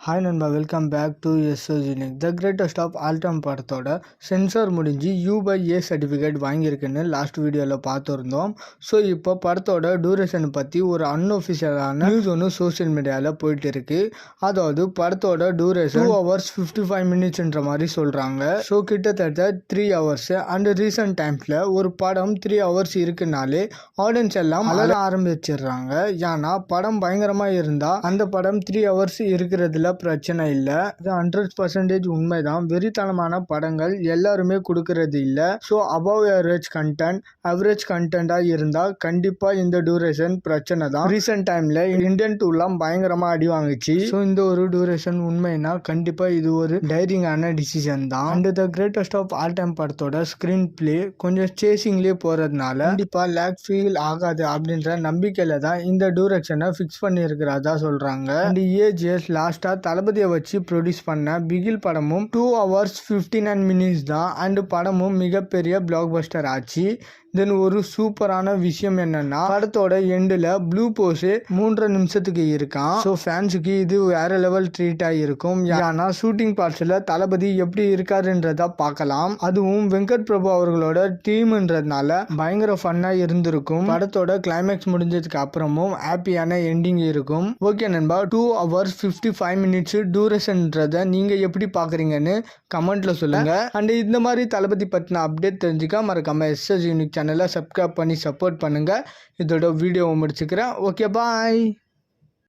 Hi நண்பா, welcome back to SOgenic. The greatest of all time படத்தோட censor முடிஞ்சு U/A certificate வாங்கியிருக்குன்னு last வீடியோவில் பார்த்துருந்தோம். ஸோ இப்போ படத்தோட டூரேஷனை பற்றி ஒரு அன்ஒஃபிஷியலான நியூஸ் ஒன்று சோஷியல் மீடியாவில் போயிட்டு இருக்கு. அதாவது படத்தோட டூரேஷன் 2 hours 55 minutesன்ற மாதிரி சொல்கிறாங்க. ஸோ கிட்டத்தட்ட 3 hours. அண்ட் ரீசன்ட் டைம்ஸில் ஒரு படம் 3 hours இருக்குனாலே ஆடியன்ஸ் எல்லாம் அலர ஆரம்பிச்சிடுறாங்க. ஏன்னா படம் பயங்கரமாக இருந்தால் அந்த படம் 3 hours இருக்கிறதுல பிரச்சனை இல்லை. இது 100% உண்மைதான். வெறித்தனமான படங்கள் எல்லாருமே கொடுக்கறது இல்லை. ஸோ அபவ் அவரேஜ் கண்டென்ட்டாக இருந்தால் கண்டிப்பாக இந்த டூரேஷன் பிரச்சனை தான். ரீசெண்ட் டைமில் இந்தியன் 2லாம் பயங்கரமாக அடி வாங்குச்சு. ஸோ இந்த ஒரு டூரேஷன் உண்மைனா கண்டிப்பாக இது ஒரு டைரிங்கான டிசிஷன் தான். And the greatest of all time படத்தோட ஸ்க்ரீன் பிளே கொஞ்சம் சேசிங்லேயே போகிறதுனால கண்டிப்பாக லேக் ஃபீல் ஆகாது அப்படின்ற நம்பிக்கையில் தான் இந்த டூரேஷனை ஃபிக்ஸ் பண்ணியிருக்கிறதா சொல்கிறாங்க. அண்ட் ஏஜிஎஸ் லாஸ்ட்டாக தளபதியை வச்சு ப்ரொடியூஸ் பண்ண பிகில் படமும் 2 hours 59 minutes தான். அண்ட் படமும் மிகப்பெரிய பிளாக் பஸ்டர் ஆச்சு. தென் ஒரு சூப்பரான விஷயம் என்னன்னா படத்தோட எண்டில் ப்ளூ போஸ் 3 நிமிஷத்துக்கு இருக்கான். ஸோ ஃபேன்ஸுக்கு இது வேற லெவல் ட்ரீட்டாக இருக்கும். ஏன்னா ஷூட்டிங் பார்ட்ஸில் தளபதி எப்படி இருக்காருன்றத பார்க்கலாம். அதுவும் வெங்கட் பிரபு அவர்களோட டீம்ன்றதுனால பயங்கர ஃபன்னாக இருந்திருக்கும். படத்தோட கிளைமேக்ஸ் முடிஞ்சதுக்கு அப்புறமும் ஹாப்பியான எண்டிங் இருக்கும். ஓகே நண்பா, 2 hours 55 minutes டூரேஷன்றதை நீங்கள் எப்படி பார்க்குறீங்கன்னு கமெண்ட்டில் சொல்லுங்கள். அண்ட் இந்த மாதிரி தளபதி பற்றின அப்டேட் தெரிஞ்சுக்க மறக்காம எஸ்எஸ் யூனிக் சேனலை சப்ஸ்கிரைப் பண்ணி சப்போர்ட் பண்ணுங்கள். இதோட வீடியோவை முடிச்சுக்கிறேன். ஓகே, பாய்.